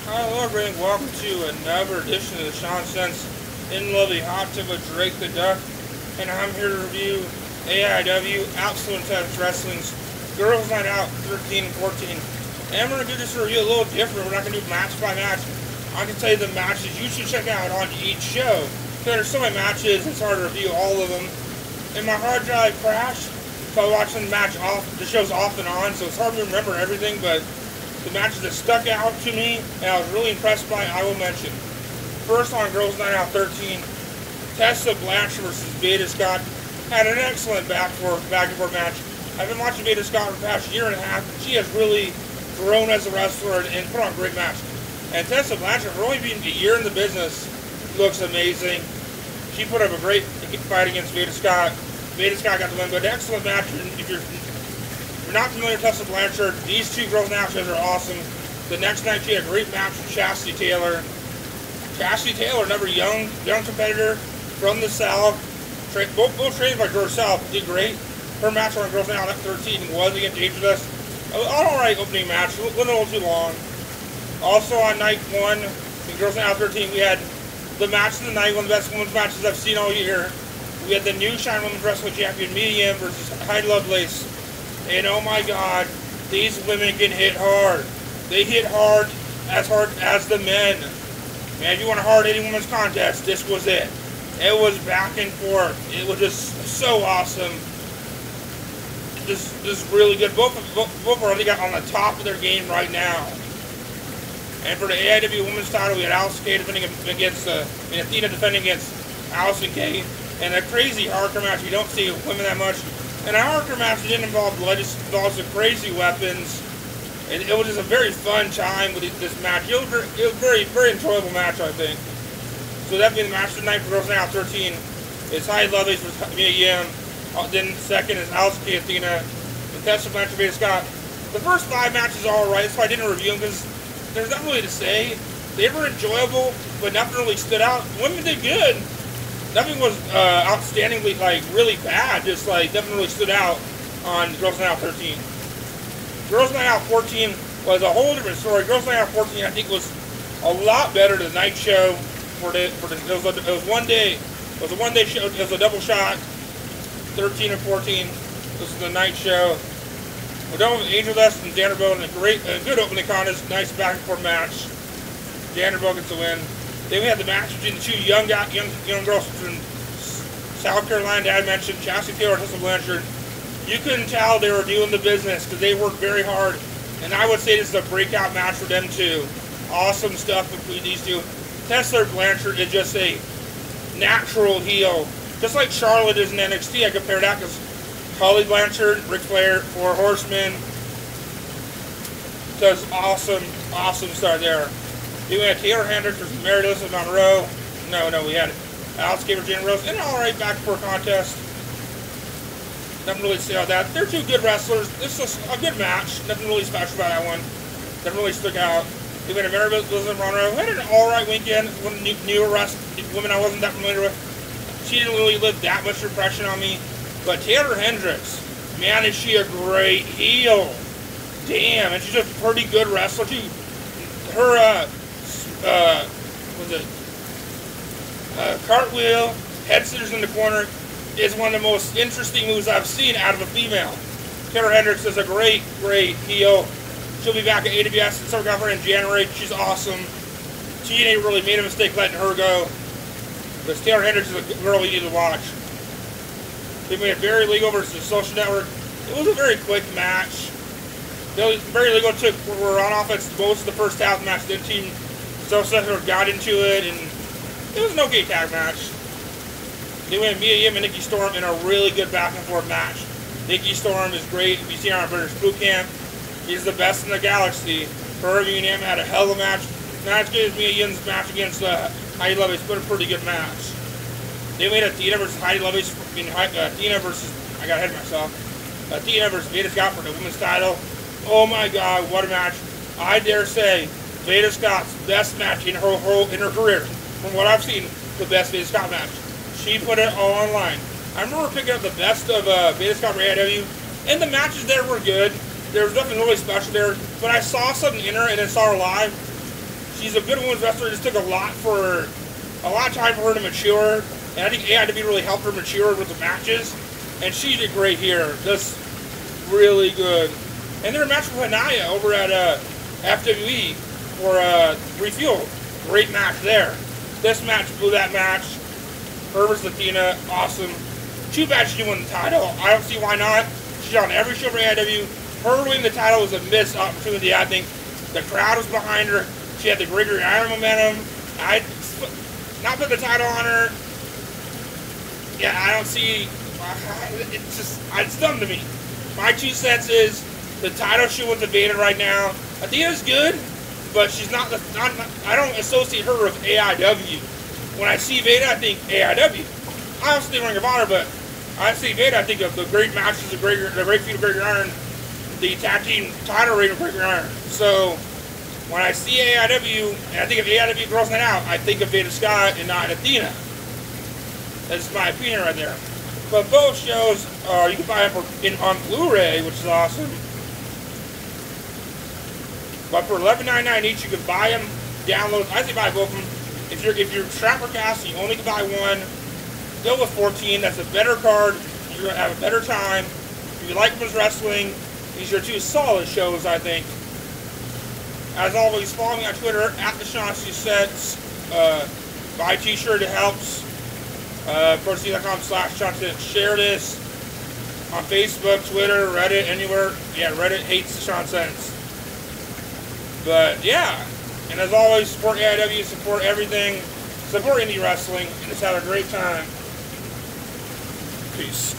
Hello everybody, and welcome to another edition of the Sean Sense in Lovely Hot Tub with Drake the Duck, and I'm here to review AIW Absolute Intense Wrestling's Girls Night Out 13 and 14. And we're going to do this review a little different. We're not going to do match by match. I can tell you the matches you should check out on each show. Because there's so many matches, it's hard to review all of them. And my hard drive crashed, so I was watching the shows off and on, so it's hard to remember everything, but the matches that stuck out to me and I was really impressed by, I will mention. First on Girls Night Out 13, Tessa Blanchard versus Veda Scott had an excellent back and forth match. I've been watching Veda Scott for the past year and a half. She has really grown as a wrestler and put on a great match. And Tessa Blanchard, for only being a year in the business, looks amazing. She put up a great fight against Veda Scott. Veda Scott got the win, but an excellent match. If you're not familiar with Tessa Blanchard, these two girls now are awesome. The next night she had a great match with Chasity Taeler. Chasity Taeler, another young competitor from the South. Both trained by George South, did great. Her match on Girls Night Out 13 was against Angeldust. An alright opening match, a little too long. Also on night 1, in Girls Night Out 13, we had the match of the night, one of the best women's matches I've seen all year. We had the new Shine Women's Wrestling Champion, Medium, versus Heidi Lovelace. And oh my God, these women can hit hard. They hit hard as the men. Man, if you want a hard-hitting women's contest, this was it. It was back and forth. It was just so awesome. This is really good. Both are, I think, on the top of their game right now. And for the AIW Women's title, we had Alexia defending against Athena defending against Allysin and a crazy hardcore match. You don't see women that much. And a hardcore match didn't involve blood, it involved some crazy weapons. And it was just a very fun time with this match. It was a very, very enjoyable match, I think. So that being the match of the night for Girls Night Out 13 is Heidi Lovelace versus Mia Yim. Then second is Alexia, Athena, and Tessa Blanchard, Veda Scott. The first 5 matches are alright, so I didn't review them because there's nothing really to say. They were enjoyable, but nothing really stood out. Women did good. Nothing was outstandingly, really bad. Just, nothing really stood out on Girls Night Out 13. Girls Night Out 14 was a whole different story. Girls Night Out 14, I think, was a lot better than the night show. It was one day. It was a one-day show. It was a double shot. 13 and 14. This is the night show. We're done with Angeldust and Xandra in a good opening contest. Nice back and forth match. Xandra gets the win. Then we had the match between the two young girls from South Carolina that I mentioned, Chasity Taeler and Tessa Blanchard. You couldn't tell they were doing the business because they worked very hard. And I would say this is a breakout match for them too. Awesome stuff between these two. Tessa Blanchard is just a natural heel. Just like Charlotte is in NXT, I compare that because Holly Blanchard, Ric Flair, Four Horsemen, does awesome start there. Then we had Taeler Hendrix versus Allysin Monroe. No, we had Alexia versus Jen Rose in an alright back and forth contest. Nothing really to say about that. They're two good wrestlers. This is a good match. Nothing really special about that one. Nothing really stuck out. Then we had Allysin Monroe. Had an alright weekend. One of the newer women I wasn't that familiar with. She didn't really leave that much impression on me. But Taeler Hendrix, man, is she a great heel. Damn, and she's a pretty good wrestler too. Her, cartwheel, head scissors in the corner is one of the most interesting moves I've seen out of a female. Taeler Hendrix is a great heel. She'll be back at AWS in Southern California in January. She's awesome. TNA really made a mistake letting her go. But Taeler Hendrix is a girl you need to watch. Then we had Very Legal versus Social Network. It was a very quick match. Very Legal were on offense most of the first half of the match. Then Team Social Network got into it, and it was an okay tag match. Then we had Mia Yim and Nikki Storm in a really good back and forth match. Nikki Storm is great. If you see her on British Boot Camp, she's the best in the galaxy. Her and Mia Yim had a hell of a match. Not as good as Mia Yim's match against Heidi Lovelace, but a pretty good match. Then we had Athena versus Heidi Lovelace. Athena versus, I got ahead of myself. Athena versus Veda Scott for the women's title. Oh my God, what a match. I dare say, Veda Scott's best match in her career. From what I've seen, the best Veda Scott match. She put it all online. I remember picking up the best of Veda Scott for AIW, and the matches there were good. There was nothing really special there, but I saw something in her and then saw her live. She's a good women's wrestler. It just took a lot of time for her to mature, and I think AIW really helped her mature with the matches, and she did great here. Just really good. And their match with Hanaya over at FWE for Refuel. Great match there. This match blew that match. Her versus Athena, awesome. Too bad she didn't win the title. I don't see why not. She's on every show for AIW. Her winning the title was a missed opportunity, I think. The crowd was behind her. She had the Gregory Iron momentum. I not put the title on her. Yeah, I don't see. It's dumb to me. My 2 cents is the title should win the Veda right now. Athena's good, but she's not the. I don't associate her with AIW. When I see Veda, I think AIW. I also think Ring of Honor, but I see Veda, I think of the great matches, the great feud of Gregory Iron, the tag team title reign of Gregory Iron. So when I see AIW, and I think of AIW Girls Night Out, I think of Veda Scott and not Athena. That's my opinion right there. But both shows, you can buy them on Blu-ray, which is awesome. But for $11.99 each, you can buy them, download. I say buy both of them. If you're strapped for cash, you only can buy one. Go with 14. That's a better card. You're gonna have a better time. If you like women's wrestling, these are 2 solid shows, I think. As always, follow me on Twitter at the Chasity Sets. Buy a t-shirt, it helps. ProTV.com/Chasity. Share this on Facebook, Twitter, Reddit, anywhere. Yeah, Reddit hates the Sean Sentence. But yeah, and as always, support AIW, support everything, support indie wrestling, and just have a great time. Peace.